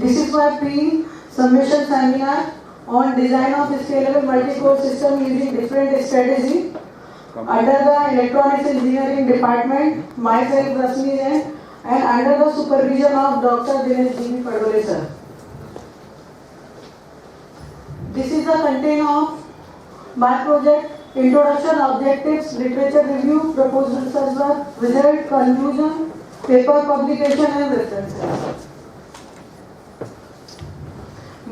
This is my pre-submission seminar on design of scalable multi-core system using different strategy under the electronics engineering department, myself Rashmi Jain, and under the supervision of Dr. Dinesh G. sir. This is the content of my project: introduction, objectives, literature review, proposed research work, result, conclusion, paper publication and references.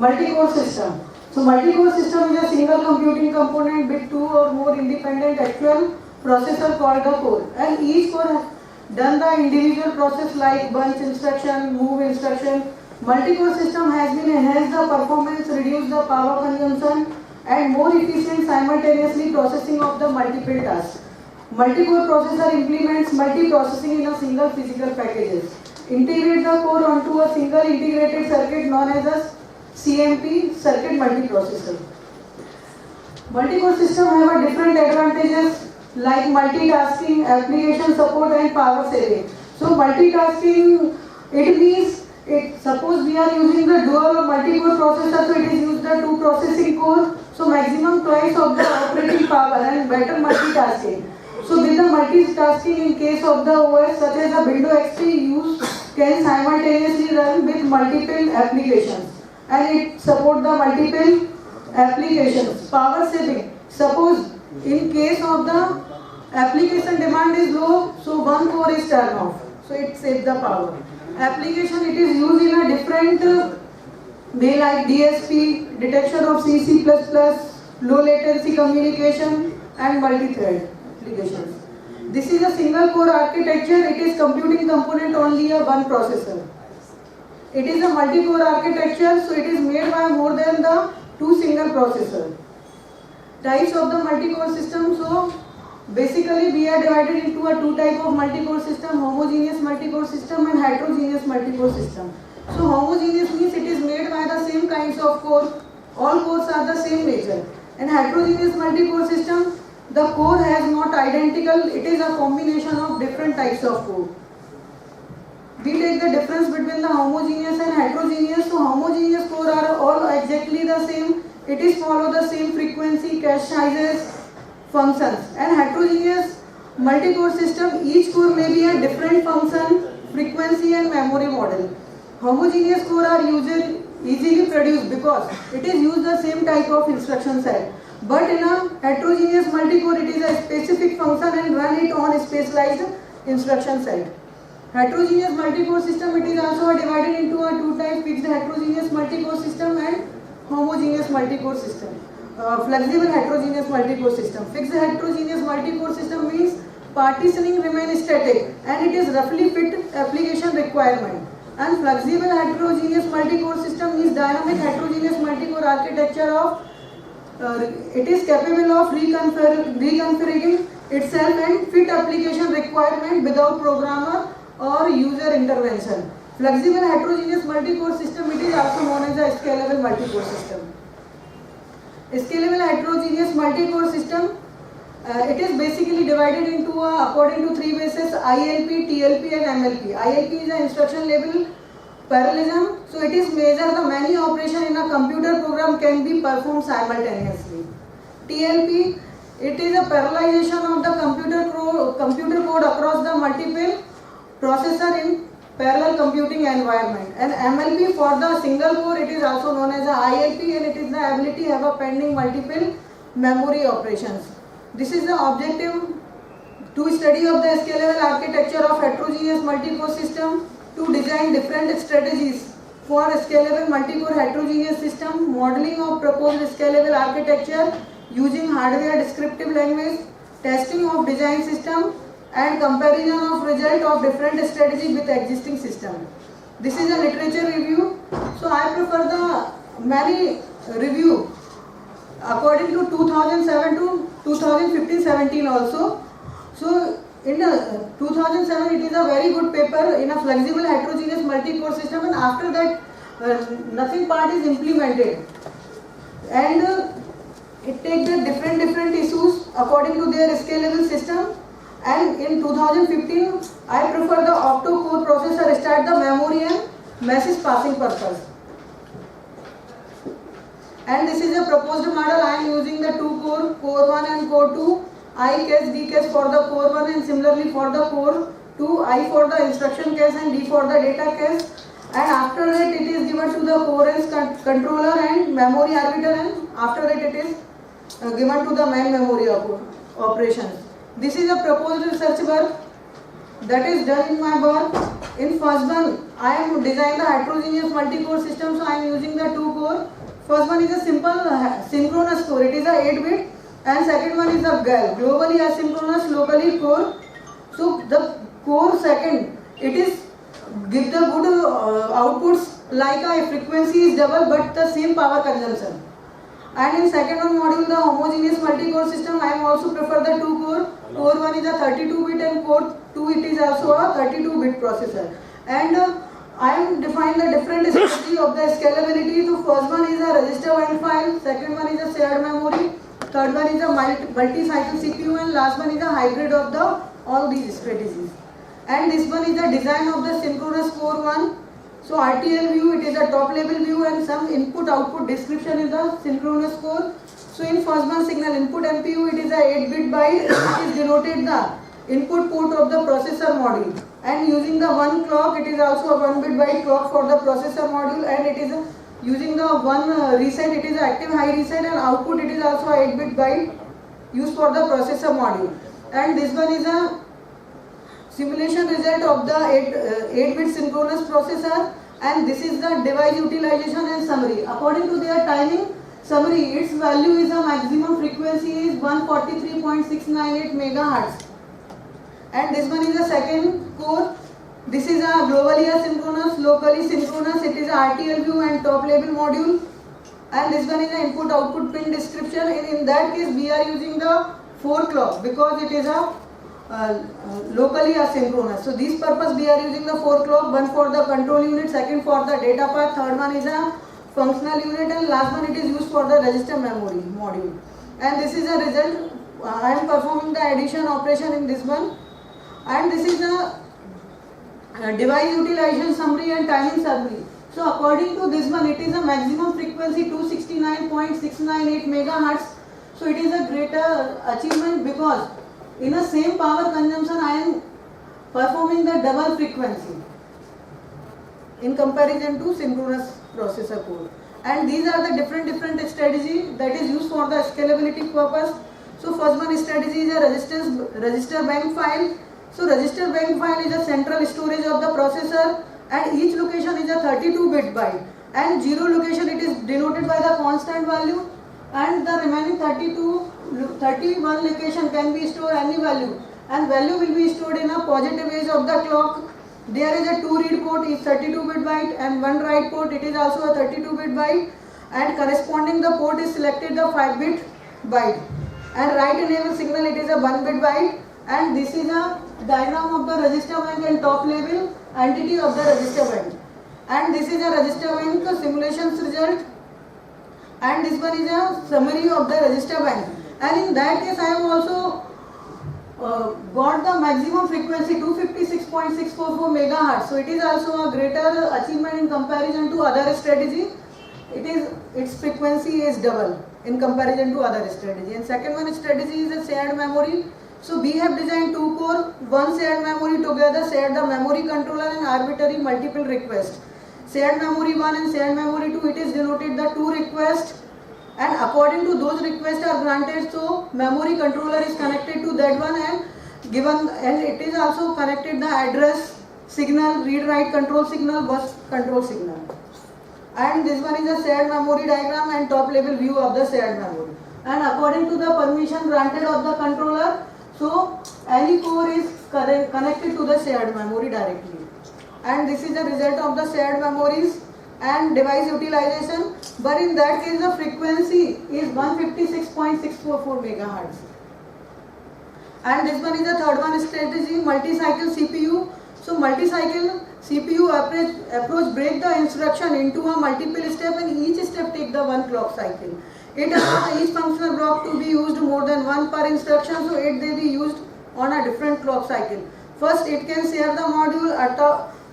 Multi-core system. So multi-core system is a single computing component with two or more independent actual processor called the core, and each core has done the individual process like bunch instruction, move instruction. Multi-core system has been enhanced the performance, reduced the power consumption, and more efficient simultaneously processing of the multiple tasks. Multi-core processor implements multi-processing in a single physical packages. Integrate the core onto a single integrated circuit known as a CMP, circuit multiprocessor. Multi-core system have a different advantages like multitasking, application support and power saving. So multitasking, it means suppose we are using the dual or multi-core processor, so it is used the two processing core, so maximum twice of the operating power and better multitasking. So with the multitasking in case of the OS such as the Windows XP use can simultaneously run with multiple applications, and it support the multiple applications. Power saving, suppose in case of the application demand is low, so one core is turned off, so it saves the power. Application, it is used in a different way like DSP, detection of C++, low latency communication and multi-thread applications. This is a single core architecture. It is computing component only a one processor. It is a multi-core architecture, so it is made by more than the two single processor. Types of the multi-core system. So basically we are divided into a two type of multi-core system: homogeneous multi-core system and heterogeneous multi-core system. So homogeneous means it is made by the same kinds of core, all cores are the same nature. And heterogeneous multi-core system, the core has not identical, it is a combination of different types of core. We take the difference between the homogeneous and heterogeneous. So homogeneous core are all exactly the same, it is follow the same frequency, cache sizes, functions. And heterogeneous multi-core system, each core may be a different function, frequency and memory model. Homogeneous core are easily produced because it is used the same type of instruction set. But in a heterogeneous multi-core, it is a specific function and run it on a specialized instruction set. Heterogeneous multi-core system, it is also divided into a two types: fixed heterogeneous multi-core system and homogeneous multi-core system. Flexible heterogeneous multi-core system. Fixed heterogeneous multi-core system means partitioning remains static and it is roughly fit application requirement. And flexible heterogeneous multi-core system is dynamic heterogeneous multi-core architecture of it is capable of reconfiguring itself and fit application requirement without programmer or user intervention. Flexible heterogeneous multi-core system, it is also known as a scalable multi-core system. Scalable heterogeneous multi-core system, it is basically divided into according to three bases: ILP, TLP and MLP. ILP is an instruction level parallelism, so it is measure the many operation in a computer program can be performed simultaneously. TLP, it is a parallelization of the computer code across the multiple processor in parallel computing environment. And MLP, for the single core, it is also known as a ILP, and it is the ability to have a pending multiple memory operations. This is the objective to study of the scalable architecture of heterogeneous multi-core system, to design different strategies for scalable multi-core heterogeneous system, modeling of proposed scalable architecture using hardware descriptive language, testing of design system and comparison of result of different strategies with existing system. This is a literature review. So I prefer the many review according to 2007 to 2015-17 also. So in 2007 it is a very good paper in a flexible heterogeneous multi-core system, and after that nothing part is implemented, and it takes the different issues according to their scalable system. And in 2015 I prefer the octo-core processor, start the memory and message passing purpose. And this is a proposed model. I am using the two core 1 and core 2, I cache, D cache for the core 1 and similarly for the core 2, I for the instruction cache and D for the data cache. And after that it is given to the coherence controller and memory arbiter, and after that it is given to the main memory operations. This is a proposed research work that is done in my work. In first one, I am designing the heterogeneous multi-core system, so I am using the two core. First one is a simple synchronous core, it is a 8-bit, and second one is a GAL, globally asynchronous, locally core. So the core second, it is give the good outputs like a frequency is double but the same power consumption. And in second one module, the homogeneous multi-core system, I am also prefer the two core. Core 1 is a 32-bit and core 2 it is also a 32-bit processor. And I am define the different strategy of the scalability. So first one is a register bank file, second one is a shared memory, third one is a multi-cycle CPU, and last one is a hybrid of the all these strategies. And this one is the design of the synchronous core 1. So RTL view, it is a top level view, and some input output description is the synchronous core. So in first one signal input MPU, it is a 8-bit byte, it is denoted the input port of the processor module, and using the one clock, it is also a 1-bit byte clock for the processor module, and it is using the one reset, it is active high reset, and output it is also a 8-bit byte used for the processor module. And this one is a simulation result of the 8-bit synchronous processor, and this is the device utilization and summary. According to their timing summary, its value is a maximum frequency is 143.698 megahertz. And this one is the second core. This is a globally asynchronous, locally synchronous, it is a RTL view and top level module. And this one is the input output pin description. In that case we are using the 4 clock because it is a locally asynchronous. So this purpose we are using the 4 clock, one for the control unit, second for the data path, third one is a functional unit, and last one it is used for the register memory module. And this is a result. I am performing the addition operation in this one, and this is a device utilization summary and timing summary. So according to this one, it is a maximum frequency 269.698 megahertz. So it is a greater achievement because in the same power consumption I am performing the double frequency in comparison to synchronous processor code. And these are the different strategy that is used for the scalability purpose. So first one strategy is a register bank file. So register bank file is a central storage of the processor, and each location is a 32-bit byte, and 0 location it is denoted by the constant value, and the remaining 31 location can be stored any value, and value will be stored in a positive edge of the clock. There is a 2 read port is 32-bit byte, and 1 write port it is also a 32-bit byte, and corresponding the port is selected the 5-bit byte, and write enable signal it is a 1-bit byte. And this is a diagram of the register bank and top level entity of the register bank, and this is a register bank simulations result, and this one is a summary of the register bank. And in that case I have also got the maximum frequency 256.644 megahertz. So it is also a greater achievement in comparison to other strategy. Its frequency is double in comparison to other strategy. And second one strategy is a shared memory. So we have designed 2 core, 1 shared memory together, shared the memory controller and arbitrary multiple requests. Shared memory 1 and shared memory 2, it is denoted the 2 requests, and according to those requests are granted, so memory controller is connected to that one and given, and it is also connected the address signal, read write control signal, bus control signal. And this one is a shared memory diagram and top level view of the shared memory. And according to the permission granted of the controller, so any core is connected to the shared memory directly. And this is the result of the shared memories and device utilization, but in that case the frequency is 156.644 megahertz. And this one is the third one strategy, multi-cycle CPU. So multi-cycle CPU approach break the instruction into a multiple step, and each step take the 1 clock cycle. It allows each functional block to be used more than 1 per instruction, so it may be used on a different clock cycle. First, it can share the module,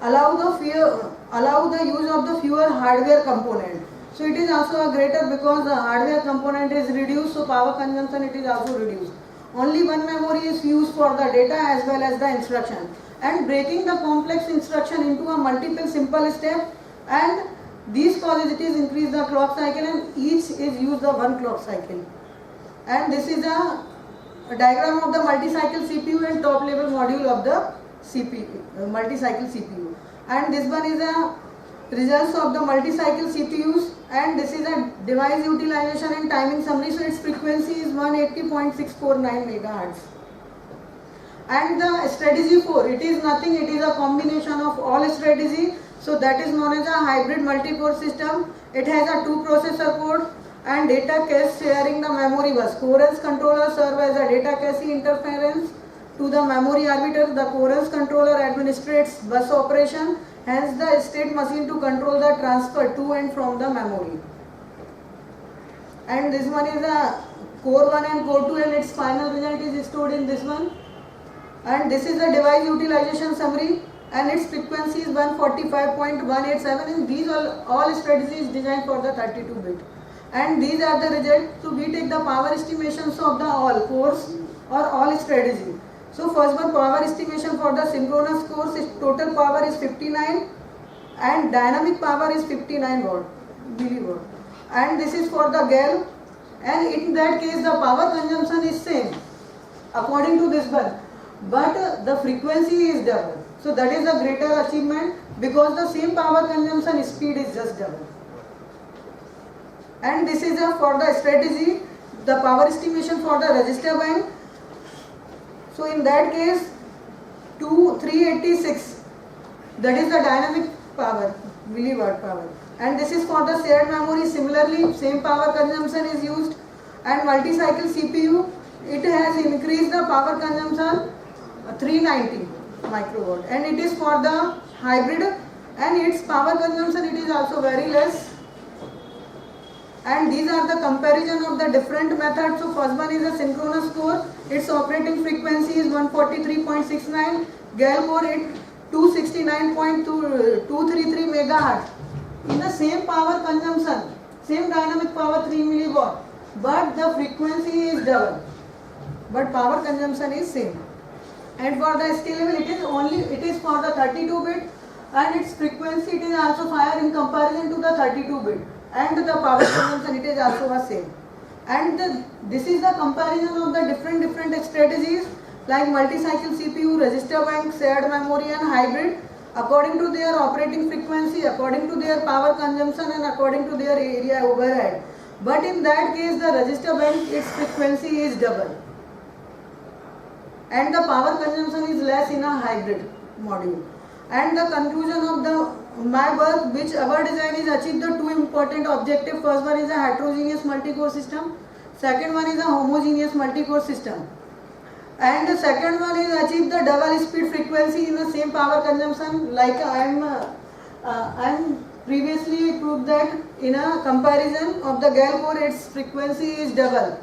allow the use of the fewer hardware component. So it is also a greater because the hardware component is reduced, so power consumption it is also reduced. Only one memory is used for the data as well as the instruction, and breaking the complex instruction into a multiple simple step, and these causes it is increase the clock cycle, and each is used the one clock cycle. And this is a diagram of the multi-cycle CPU and top level module of the CPU, multi-cycle CPU. And this one is a results of the multi-cycle CPUs, and this is a device utilization and timing summary. So its frequency is 180.649 megahertz. And the strategy 4, it is nothing, it is a combination of all strategy. So that is known as a hybrid multi-core system. It has a 2 processor core and data cache sharing the memory bus. Coherence controller serve as a data cache interference to the memory arbiter. The coherence controller administrates bus operation, hence the state machine to control the transfer to and from the memory. And this one is a core 1 and core 2, and its final result is stored in this one. And this is the device utilization summary, and its frequency is 145.187, and these are all strategies designed for the 32-bit. And these are the results. So we take the power estimations of the all cores or all strategy. So first one, power estimation for the synchronous cores, its total power is 59 and dynamic power is 59 milliwatt. And this is for the GAL, and in that case the power consumption is same according to this one, but the frequency is double. So that is a greater achievement because the same power consumption speed is just double. And this is for the strategy, the power estimation for the register bank. So in that case 386, that is the dynamic power, milliwatt power. And this is for the shared memory. Similarly, same power consumption is used. And multi-cycle CPU, it has increased the power consumption 390 microwatt, and it is for the hybrid, and its power consumption it is also very less. And these are the comparison of the different methods. So first one is a synchronous core, its operating frequency is 143.69, GAL core it 269.233 megahertz. In the same power consumption, same dynamic power 3 milliwatt, but the frequency is double, but power consumption is same. And for the scalable, it is for the 32-bit, and its frequency it is also higher in comparison to the 32-bit, and the power consumption it is also the same. And this is the comparison of the different strategies like multi-cycle CPU, register bank, shared memory, and hybrid, according to their operating frequency, according to their power consumption, and according to their area overhead. But in that case, the register bank, its frequency is double, and the power consumption is less in a hybrid module. And the conclusion of my work, which our design is achieved the 2 important objectives. First one is a heterogeneous multi-core system, second one is a homogeneous multi-core system. And the second one is achieve the double speed frequency in the same power consumption. Like I am previously proved that in a comparison of the GAL core, its frequency is double,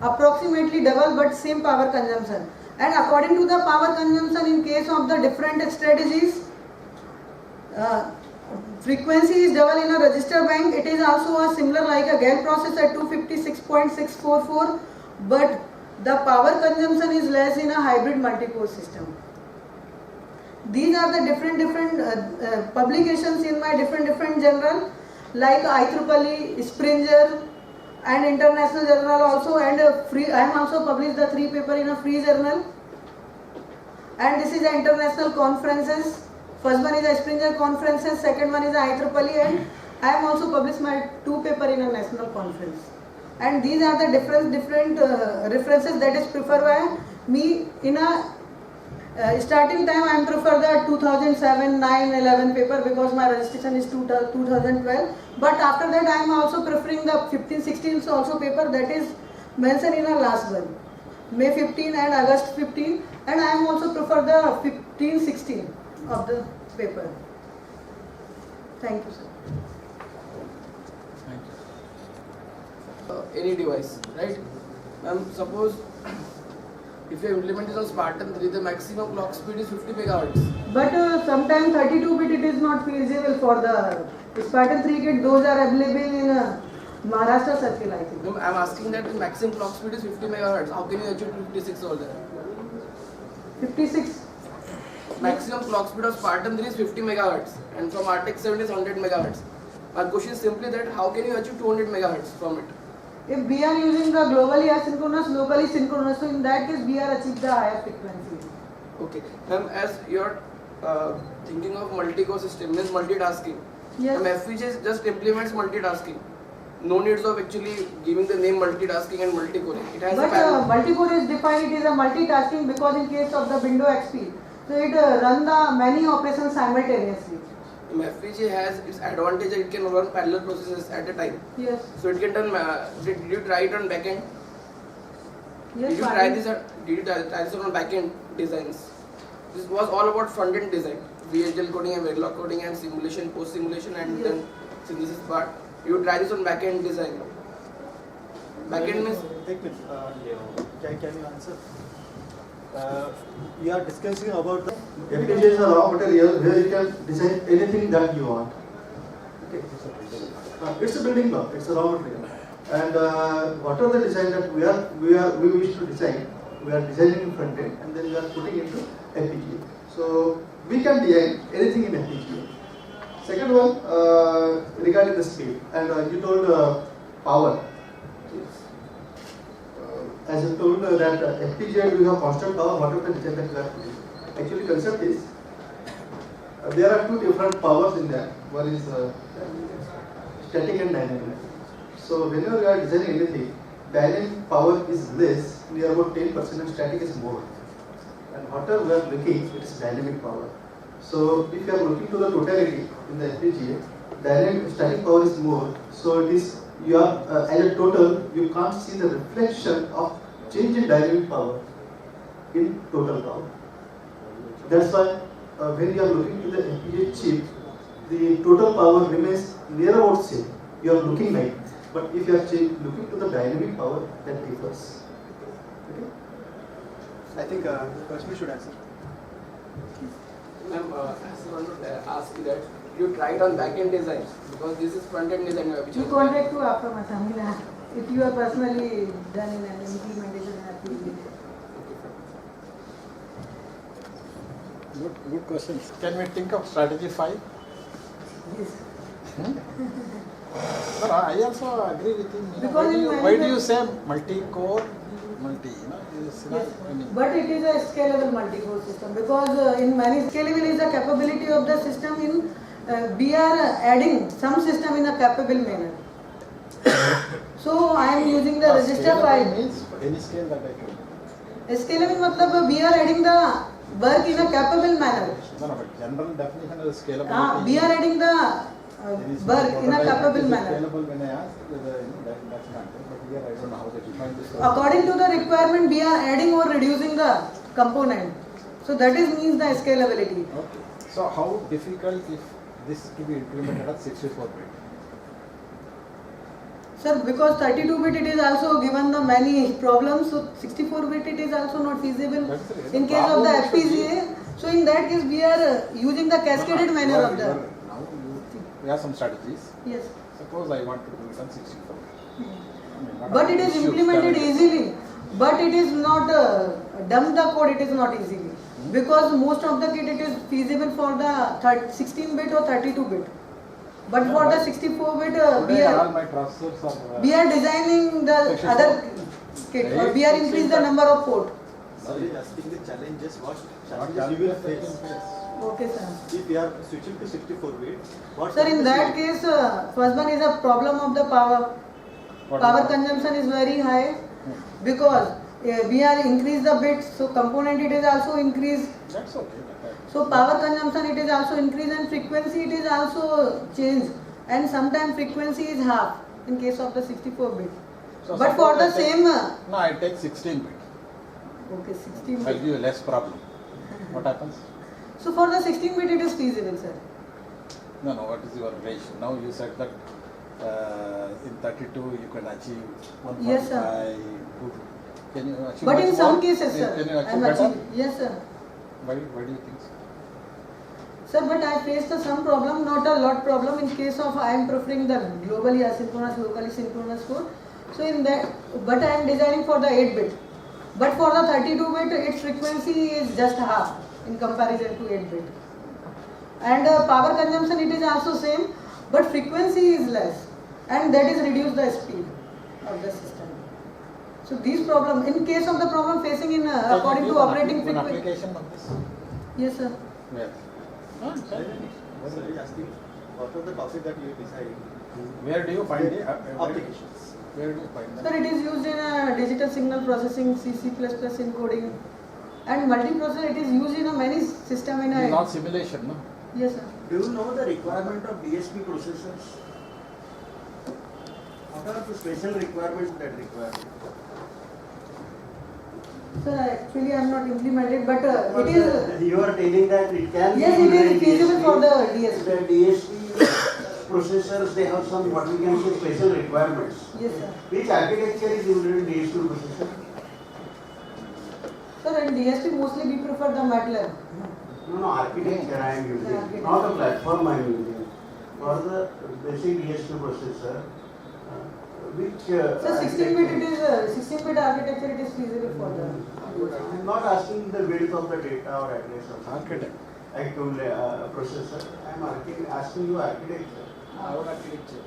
approximately double, but same power consumption. And according to the power consumption in case of the different strategies, frequency is double in a register bank. It is also a similar like a GAL processor 256.644, but the power consumption is less in a hybrid multi-core system. These are the different publications in my different journal like IEEE, Springer, and international journal also, and I am also published the 3 paper in a free journal. And this is the international conferences. First one is the Springer conferences, second one is the IEEE, and I am also published my 2 paper in a national conference. And these are the different references that is preferred by me. In a starting time I am prefer the 2007, 9, 11 paper because my registration is 2012. But after that I am also preferring the 15, 16 also paper that is mentioned in our last one, May 15 and August 15, and I am also prefer the 15, 16 of the paper. Thank you, sir. Any device, right? Suppose if you implement this on Spartan 3, the maximum clock speed is 50 megahertz. But sometimes 32-bit it is not feasible for the Spartan 3 kit, those are available in Maharashtra circle, I think. No, I'm asking that the maximum clock speed is 50 megahertz. How can you achieve 56 over there? 56. Maximum clock speed of Spartan 3 is 50 megahertz, and from RTX 7 is 100 megahertz. My question is simply that how can you achieve 200 megahertz from it? If we are using the globally asynchronous, locally synchronous, so in that case we are achieve the higher frequency. Okay, ma'am, as you're thinking of multi-core system, means multitasking. Yes. Ma'am, FPGA just implements multitasking. No needs of actually giving the name multitasking and multi-core. It has a But parallel. multi-core is defined, it is a multitasking because in case of the window XP, so it run the many operations simultaneously. FPGA has its advantage that it can run parallel processes at a time. Yes. So it can turn. Did you try it on backend? Yes. Did you try this? Did you try this on backend designs? This was all about front-end design, VHDL coding and verilog coding and simulation, post-simulation, and then synthesis part. You try this on backend design. Backend means. Take it. Can you answer? We are discussing about the FPGA is a raw material where you can design anything that you want. Okay. It's a building block. It's a raw material. And what are the design that we wish to design? We are designing in front end, and then we are putting into FPGA. So we can design anything in FPGA. Second one, regarding the speed, and you told power. As I told that FPGA will have constant power, whatever the design that we are putting. Actually, concept is there are two different powers in that. One is static and dynamic. So whenever you are designing anything, dynamic power is less, near about 10%, and static is more. And whatever we are looking, it is dynamic power. So if you are looking to the totality in the FPGA, dynamic static power is more. So it is you are as a total, you can't see the reflection of change in dynamic power in total power. That's why when you are looking to the FPGA chip, the total power remains near about same. You are looking like, but if you are looking to the dynamic power, that differs. Okay? I think Rashmi should answer. Ma'am, I want to ask you that you tried on backend design because this is front-end design. You contact to after Masamila if you are personally done in an implementation activity. Good questions. Can we think of strategy 5? Yes. No, I also agree with him. Because Why do you say multi-core, multi? It's not, Yes, I mean, but it is a scalable multi-core system because in many scalable is the capability of the system in we are adding some system in a capable manner. So I am using the register scalable file. means any scale that I can. Scalable matlab we are adding the work in a capable manner. No, but general definition of scalability. We are adding the there is work no in a prototype capable that is manner. Scalable when I ask whether that's not there, but here I don't know how they define this. According to the requirement, we are adding or reducing the component. So that is means the scalability. Okay. So how difficult if this to be implemented at 64-bit? Sir, because 32-bit it is also given the many problems, so 64-bit it is also not feasible That's the in case of the problem should be- FPGA. So in that case we are using the cascaded manner of the. Now we have some strategies. Yes. Suppose I want to do it on 64. I mean, what But are it the is issues, implemented challenges? easily. But it is not dump the code. It is not easily because most of the kit it is feasible for the 16-bit or 32-bit. But for the 64-bit, Today all my processors are. we are designing the 64. other kit, or we are increasing the number of port. Sorry, asking the challenges. What What challenges you will taking face place? Okay, sir. if we are switching to 64-bit? What Sir, in challenges that you will- case, first one is a problem of the power. What Power about- consumption is very high because we are increase the bits, so component it is also increased. That's okay. So power consumption it is also increased and frequency it is also changed, and sometimes frequency is half in case of the 64-bit. So But for suppose the I take- same, No, I take 16-bit. okay, I'll 16-bit. give you less problem. What happens? So for the 16-bit it is feasible, sir. No, what is your ratio? Now you said that in 32 you can achieve 145. Yes, sir. Good. Can you achieve But much in some more? cases, Can sir, you I am achieve better? achieving. Yes, sir. Why do you think so? Sir, but I faced some problem, not a lot problem. In case of I am preferring the globally asynchronous, locally synchronous code. So in that, but I am designing for the 8-bit. But for the 32-bit, its frequency is just half in comparison to 8-bit. And power consumption it is also same, but frequency is less, and that is reduce the speed of the system. So these problem, in case of the problem facing in according to operating One frequency. application of this. Yes, sir. Where? Sir is asking what are the topic that you decide? Where do you find it? Applications. Where do you find Sir, them? it is used in digital signal processing, C++ encoding, and multiprocessor. It is used in many system in It is a. not simulation, no? Yes, sir. Do you know the requirement of DSP processors? What are the special requirements that require? Sir, actually I am not implemented, but it is. You are telling that it can Yes, be it is used in feasible for the DSP. DSP. The DSP processors, they have some what we can say special requirements. Yes, sir. Which architecture is used in DSP processor? Sir, in DSP mostly we prefer the MATLAB. No, architecture I am using, Architecture. not a platform I am using. For the basic DSP processor, which So 16-bit it architecture- is 16-bit architecture it is feasible for the. I am not asking the width of the data or address of Architect. actual processor. I am asking you architecture. Harvard architecture.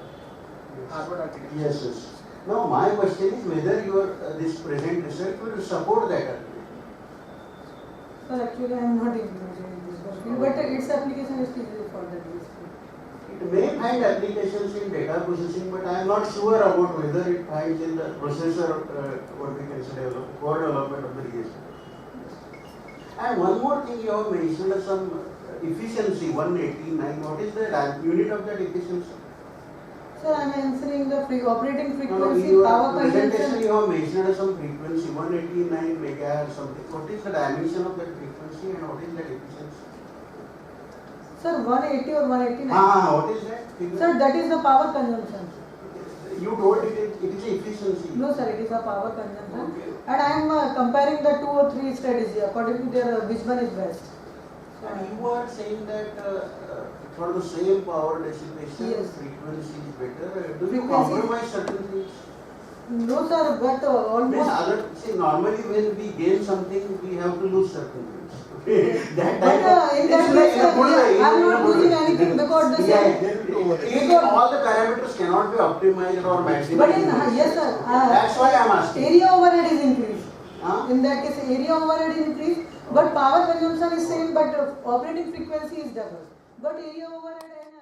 Harvard architecture. Yes, yes. Now my question is whether your this present research will support that architecture. Sir, actually I am not implemented in this field, but its application is feasible for the DSP. It may find applications in data processing, but I am not sure about whether it finds in the processor, what we can say, core development of the DSP. And one more thing, you have mentioned some efficiency, 189. What is the unit of that efficiency? Sir, I am answering the operating No, no, frequency, in your power presentation consumption. you have mentioned some frequency, 189 megahertz something. What is the dimension of that frequency and what is that efficiency? Sir, 180 or 189. What is that? Sir, that is the power consumption. You told it is efficiency. No, sir, it is a power consumption. Okay. And I am comparing the 2 or 3 strategy according to their which one is best. And you are saying that for the same power dissipation, Yes. frequency is better. Do you Frequency- compromise certain things? No, sir, but almost. See, normally when we gain something, we have to lose certain things. That But type of, in that it's like case, in a good way, I am in a not good losing way. anything because the Yeah, if all the parameters cannot be optimized or maximized. But in yes, sir. That's why I am asking. Area overhead is increased. Huh? In that case, area overhead is increased, but power consumption is same, but operating frequency is double. But area overhead and